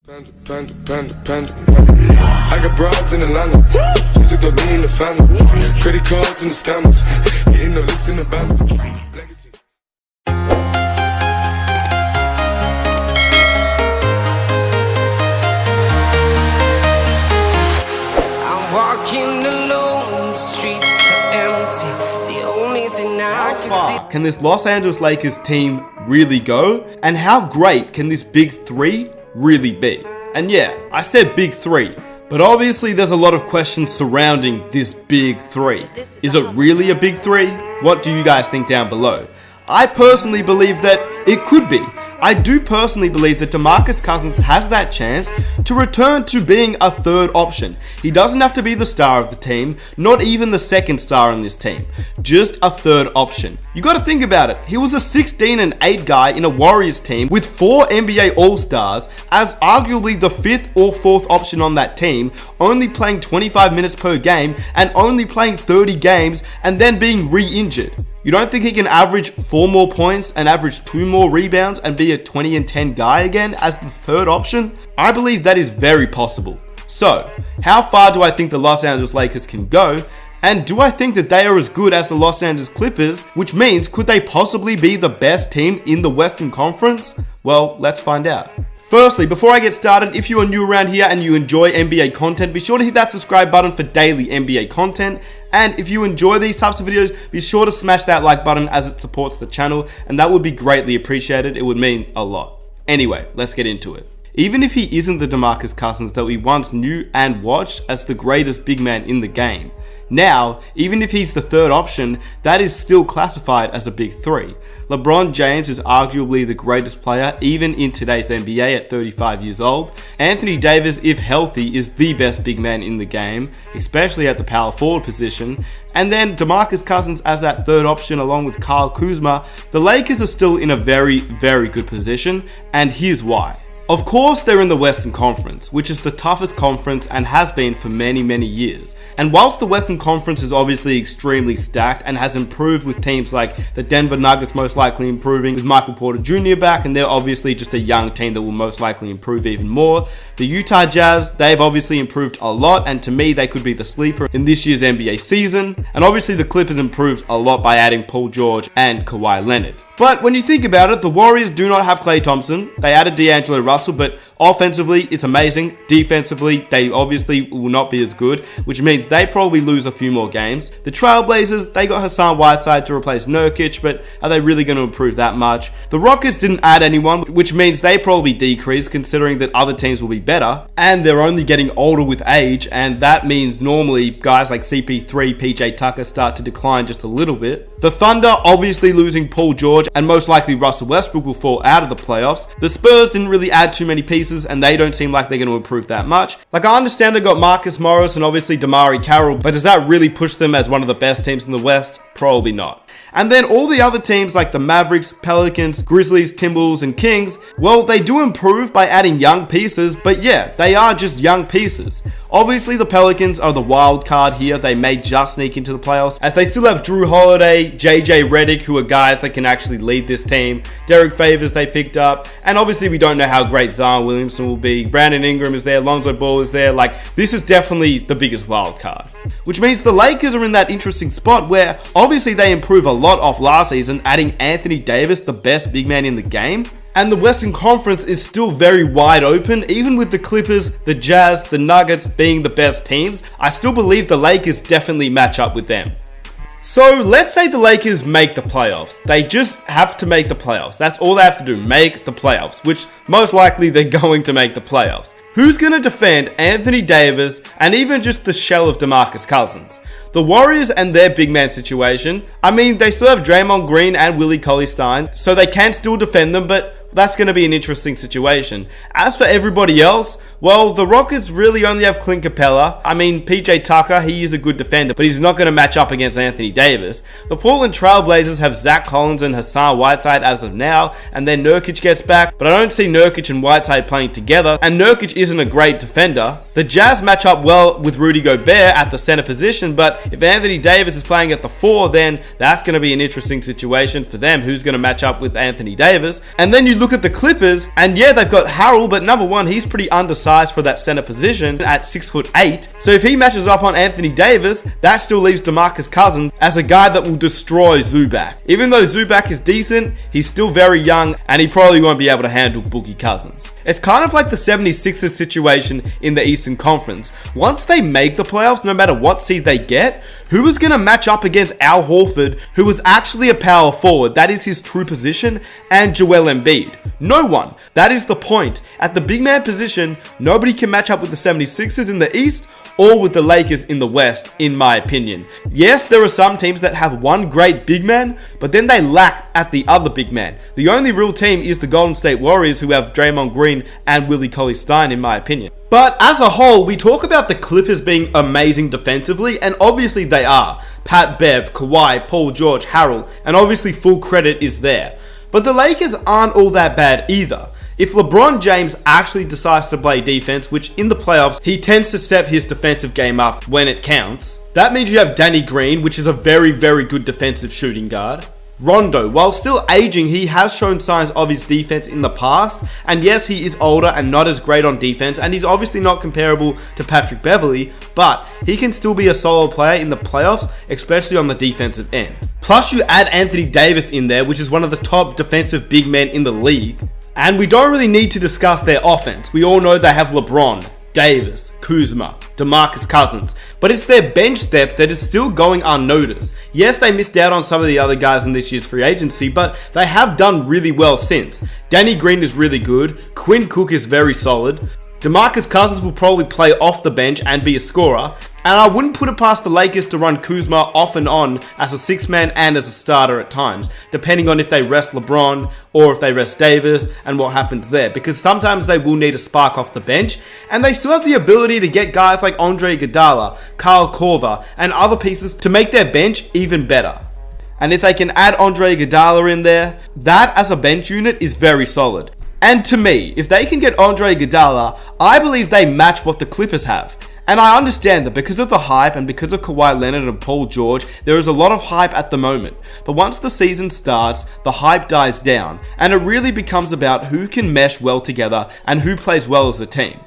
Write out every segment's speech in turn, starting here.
Panda. I got broads in Atlanta. Just to throw me in the family. Credit cards and the scammers. Getting no licks in the band. Legacy. I'm walking alone, the streets are empty. The only thing I can see. Can this Los Angeles Lakers team really go? And how great can this big three really be? And yeah, I said big three, but obviously there's a lot of questions surrounding this big three. Is it really a big three? What do you guys think down below? I personally believe that it could be. I do personally believe that DeMarcus Cousins has that chance to return to being a third option. He doesn't have to be the star of the team, not even the second star on this team, just a third option. You got to think about it. He was a 16-8 guy in a Warriors team with 4 NBA All-Stars as arguably the 5th or 4th option on that team, only playing 25 minutes per game and only playing 30 games and then being re-injured. You don't think he can average 4 more points and average 2 more rebounds and be a 20 and 10 guy again as the third option? I believe that is very possible. So, how far do I think the Los Angeles Lakers can go? And do I think that they are as good as the Los Angeles Clippers? Which means, could they possibly be the best team in the Western Conference? Well, let's find out. Firstly, before I get started, if you are new around here and you enjoy NBA content, be sure to hit that subscribe button for daily NBA content. And if you enjoy these types of videos, be sure to smash that like button as it supports the channel, and that would be greatly appreciated. It would mean a lot. Anyway, let's get into it. Even if he isn't the DeMarcus Cousins that we once knew and watched as the greatest big man in the game, now, even if he's the third option, that is still classified as a big three. LeBron James is arguably the greatest player even in today's NBA at 35 years old. Anthony Davis, if healthy, is the best big man in the game, especially at the power forward position. And then DeMarcus Cousins as that third option along with Kyle Kuzma. The Lakers are still in a very, very good position, and here's why. Of course, they're in the Western Conference, which is the toughest conference and has been for many, many years. And whilst the Western Conference is obviously extremely stacked and has improved with teams like the Denver Nuggets most likely improving with Michael Porter Jr. back, and they're obviously just a young team that will most likely improve even more. The Utah Jazz, they've obviously improved a lot, and to me, they could be the sleeper in this year's NBA season. And obviously, the Clippers improved a lot by adding Paul George and Kawhi Leonard. But when you think about it, the Warriors do not have Klay Thompson. They added D'Angelo Russell, but offensively, it's amazing. Defensively, they obviously will not be as good, which means they probably lose a few more games. The Trailblazers, they got Hassan Whiteside to replace Nurkic, but are they really going to improve that much? The Rockets didn't add anyone, which means they probably decrease, considering that other teams will be better, and they're only getting older with age, and that means normally guys like CP3, PJ Tucker start to decline just a little bit. The Thunder, obviously losing Paul George, and most likely Russell Westbrook will fall out of the playoffs. The Spurs didn't really add too many pieces, and they don't seem like they're going to improve that much. Like, I understand they got Marcus Morris and obviously Damari Carroll, but does that really push them as one of the best teams in the West? Probably not. And then all the other teams like the Mavericks, Pelicans, Grizzlies, Timberwolves, and Kings, well, they do improve by adding young pieces, but yeah, they are just young pieces. Obviously, the Pelicans are the wild card here. They may just sneak into the playoffs, as they still have Drew Holiday, JJ Redick, who are guys that can actually lead this team. Derek Favors they picked up, and obviously we don't know how great Zion Williamson will be. Brandon Ingram is there, Lonzo Ball is there. Like, this is definitely the biggest wild card. Which means the Lakers are in that interesting spot where obviously they improve a lot off last season, adding Anthony Davis, the best big man in the game. And the Western Conference is still very wide open, even with the Clippers, the Jazz, the Nuggets being the best teams. I still believe the Lakers definitely match up with them. So let's say the Lakers make the playoffs. They just have to make the playoffs. That's all they have to do, make the playoffs, which most likely they're going to make the playoffs. Who's going to defend Anthony Davis and even just the shell of DeMarcus Cousins? The Warriors and their big man situation, I mean, they still have Draymond Green and Willie Cauley-Stein, so they can still defend them, but that's going to be an interesting situation. As for everybody else, well, the Rockets really only have Clint Capella. I mean, PJ Tucker, he is a good defender, but he's not going to match up against Anthony Davis. The Portland Trailblazers have Zach Collins and Hassan Whiteside as of now, and then Nurkic gets back, but I don't see Nurkic and Whiteside playing together, and Nurkic isn't a great defender. The Jazz match up well with Rudy Gobert at the center position, but if Anthony Davis is playing at the 4, then that's going to be an interesting situation for them. Who's going to match up with Anthony Davis? And then you look at the Clippers, and yeah, they've got Harrell, but number one, he's pretty undersized for that center position at 6'8". So if he matches up on Anthony Davis, that still leaves DeMarcus Cousins as a guy that will destroy Zubac. Even though Zubac is decent, he's still very young, and he probably won't be able to handle Boogie Cousins. It's kind of like the 76ers situation in the Eastern Conference. Once they make the playoffs, no matter what seed they get, who is going to match up against Al Horford, who is actually a power forward, that is his true position, and Joel Embiid? No one. That is the point. At the big man position, nobody can match up with the 76ers in the East or with the Lakers in the West, in my opinion. Yes, there are some teams that have one great big man, but then they lack at the other big man. The only real team is the Golden State Warriors, who have Draymond Green and Willie Cauley-Stein, in my opinion. But as a whole, we talk about the Clippers being amazing defensively, and obviously they are. Pat Bev, Kawhi, Paul George, Harrell, and obviously full credit is there. But the Lakers aren't all that bad either. If LeBron James actually decides to play defense, which in the playoffs, he tends to step his defensive game up when it counts, that means you have Danny Green, which is a very, very good defensive shooting guard. Rondo, while still aging, he has shown signs of his defense in the past, and yes, he is older and not as great on defense, and he's obviously not comparable to Patrick Beverley, but he can still be a solid player in the playoffs, especially on the defensive end. Plus, you add Anthony Davis in there, which is one of the top defensive big men in the league, and we don't really need to discuss their offense. We all know they have LeBron, Davis, Kuzma, DeMarcus Cousins, but it's their bench depth that is still going unnoticed. Yes, they missed out on some of the other guys in this year's free agency, but they have done really well since. Danny Green is really good, Quinn Cook is very solid, DeMarcus Cousins will probably play off the bench and be a scorer, and I wouldn't put it past the Lakers to run Kuzma off and on as a six-man and as a starter at times, depending on if they rest LeBron or if they rest Davis and what happens there, because sometimes they will need a spark off the bench, and they still have the ability to get guys like Andre Iguodala, Kyle Korver, and other pieces to make their bench even better. And if they can add Andre Iguodala in there, that as a bench unit is very solid. And to me, if they can get Andre Iguodala, I believe they match what the Clippers have. And I understand that because of the hype and because of Kawhi Leonard and Paul George, there is a lot of hype at the moment. But once the season starts, the hype dies down, and it really becomes about who can mesh well together and who plays well as a team.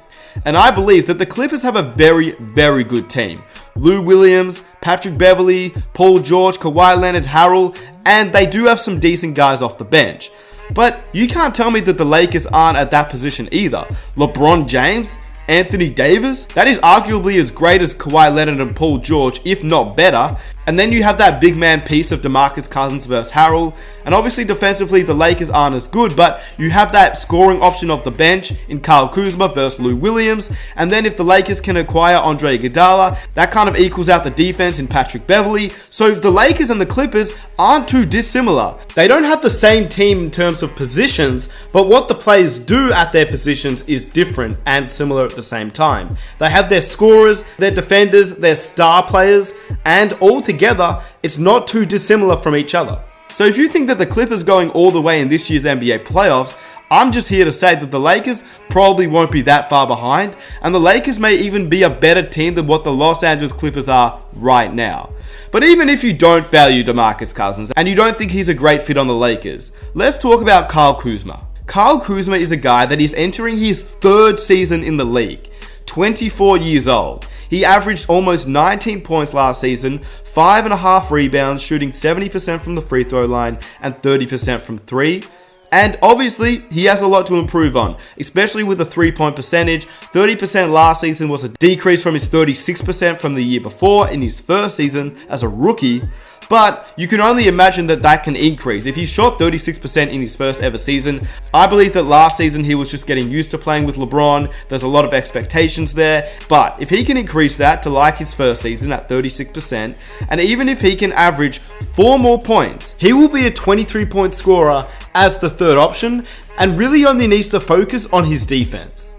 And I believe that the Clippers have a very, very good team. Lou Williams, Patrick Beverley, Paul George, Kawhi Leonard, Harrell, and they do have some decent guys off the bench. But you can't tell me that the Lakers aren't at that position either. LeBron James, Anthony Davis, that is arguably as great as Kawhi Leonard and Paul George, if not better. And then you have that big man piece of DeMarcus Cousins versus Harrell. And obviously defensively, the Lakers aren't as good, but you have that scoring option off the bench in Kyle Kuzma versus Lou Williams. And then if the Lakers can acquire Andre Iguodala, that kind of equals out the defense in Patrick Beverley. So the Lakers and the Clippers aren't too dissimilar. They don't have the same team in terms of positions, but what the players do at their positions is different and similar at the same time. They have their scorers, their defenders, their star players, and all together, it's not too dissimilar from each other. So if you think that the Clippers going all the way in this year's NBA playoffs, I'm just here to say that the Lakers probably won't be that far behind, and the Lakers may even be a better team than what the Los Angeles Clippers are right now. But even if you don't value DeMarcus Cousins and you don't think he's a great fit on the Lakers, let's talk about Kyle Kuzma. Kyle Kuzma is a guy that is entering his third season in the league, 24 years old. He averaged almost 19 points last season, 5.5 rebounds, shooting 70% from the free throw line and 30% from three. And obviously, he has a lot to improve on, especially with the 3-point percentage. 30% last season was a decrease from his 36% from the year before in his first season as a rookie. But you can only imagine that that can increase. If he shot 36% in his first ever season, I believe that last season he was just getting used to playing with LeBron. There's a lot of expectations there. But if he can increase that to like his first season at 36%, and even if he can average 4 more points, he will be a 23-point scorer as the third option and really only needs to focus on his defense.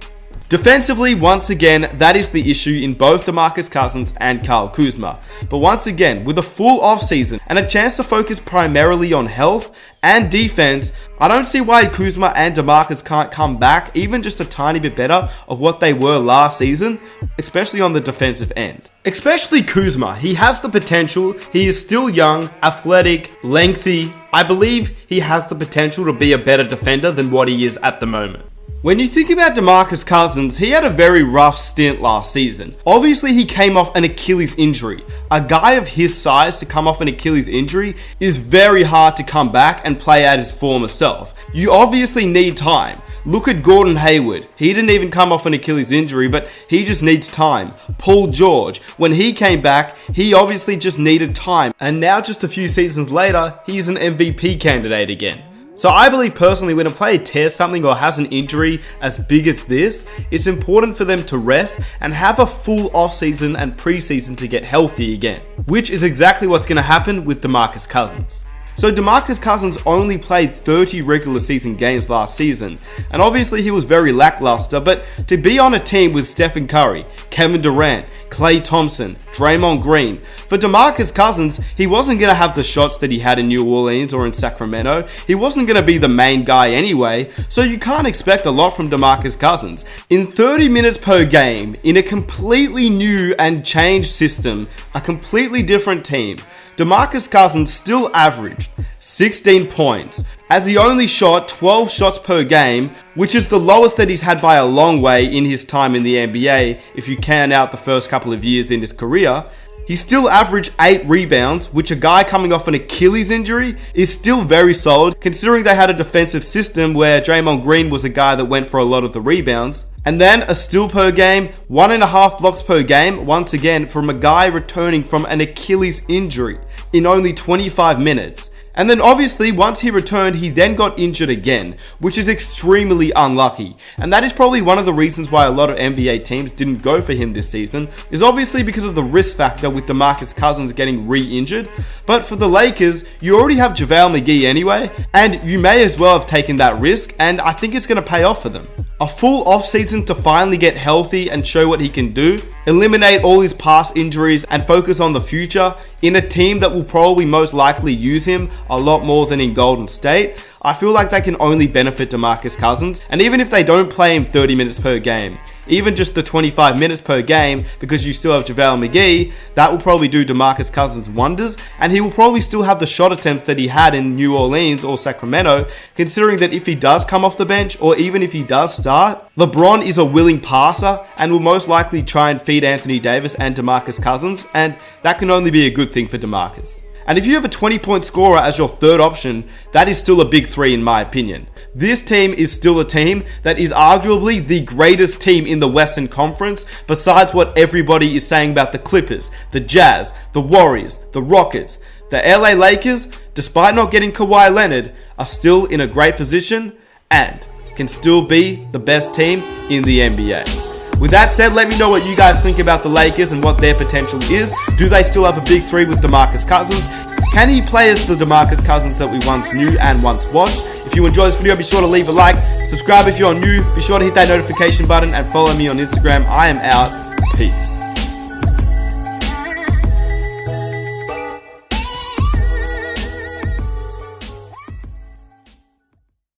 Defensively, once again, that is the issue in both DeMarcus Cousins and Kyle Kuzma. But once again, with a full offseason and a chance to focus primarily on health and defense, I don't see why Kuzma and DeMarcus can't come back even just a tiny bit better of what they were last season, especially on the defensive end. Especially Kuzma, he has the potential, he is still young, athletic, lengthy. I believe he has the potential to be a better defender than what he is at the moment. When you think about DeMarcus Cousins, he had a very rough stint last season. Obviously, he came off an Achilles injury. A guy of his size to come off an Achilles injury is very hard to come back and play at his former self. You obviously need time. Look at Gordon Hayward. He didn't even come off an Achilles injury, but he just needs time. Paul George, when he came back, he obviously just needed time. And now just a few seasons later, he's an MVP candidate again. So I believe personally when a player tears something or has an injury as big as this, it's important for them to rest and have a full offseason and preseason to get healthy again, which is exactly what's going to happen with DeMarcus Cousins. So DeMarcus Cousins only played 30 regular season games last season, and obviously he was very lackluster, but to be on a team with Stephen Curry, Kevin Durant, Klay Thompson, Draymond Green, for DeMarcus Cousins, he wasn't going to have the shots that he had in New Orleans or in Sacramento. He wasn't going to be the main guy anyway, so you can't expect a lot from DeMarcus Cousins. In 30 minutes per game, in a completely new and changed system, a completely different team, DeMarcus Cousins still averaged 16 points, as he only shot 12 shots per game, which is the lowest that he's had by a long way in his time in the NBA if you count out the first couple of years in his career. He still averaged 8 rebounds, which a guy coming off an Achilles injury is still very solid, considering they had a defensive system where Draymond Green was a guy that went for a lot of the rebounds. And then a steal per game, 1.5 blocks per game, once again from a guy returning from an Achilles injury in only 25 minutes. And then obviously once he returned, he then got injured again, which is extremely unlucky. And that is probably one of the reasons why a lot of NBA teams didn't go for him this season, is obviously because of the risk factor with DeMarcus Cousins getting re-injured. But for the Lakers, you already have JaVale McGee anyway, and you may as well have taken that risk, and I think it's going to pay off for them. A full offseason to finally get healthy and show what he can do, eliminate all his past injuries and focus on the future in a team that will probably most likely use him a lot more than in Golden State. I feel like that can only benefit DeMarcus Cousins, and even if they don't play him 30 minutes per game, even just the 25 minutes per game because you still have JaVale McGee, that will probably do DeMarcus Cousins wonders, and he will probably still have the shot attempts that he had in New Orleans or Sacramento, considering that if he does come off the bench or even if he does start, LeBron is a willing passer and will most likely try and feed Anthony Davis and DeMarcus Cousins, and that can only be a good thing for DeMarcus. And if you have a 20-point scorer as your third option, that is still a big three in my opinion. This team is still a team that is arguably the greatest team in the Western Conference, besides what everybody is saying about the Clippers, the Jazz, the Warriors, the Rockets. The LA Lakers, despite not getting Kawhi Leonard, are still in a great position and can still be the best team in the NBA. With that said, let me know what you guys think about the Lakers and what their potential is. Do they still have a big three with DeMarcus Cousins? Can he play as the DeMarcus Cousins that we once knew and once watched? If you enjoyed this video, be sure to leave a like. Subscribe if you're new. Be sure to hit that notification button and follow me on Instagram. I am out. Peace.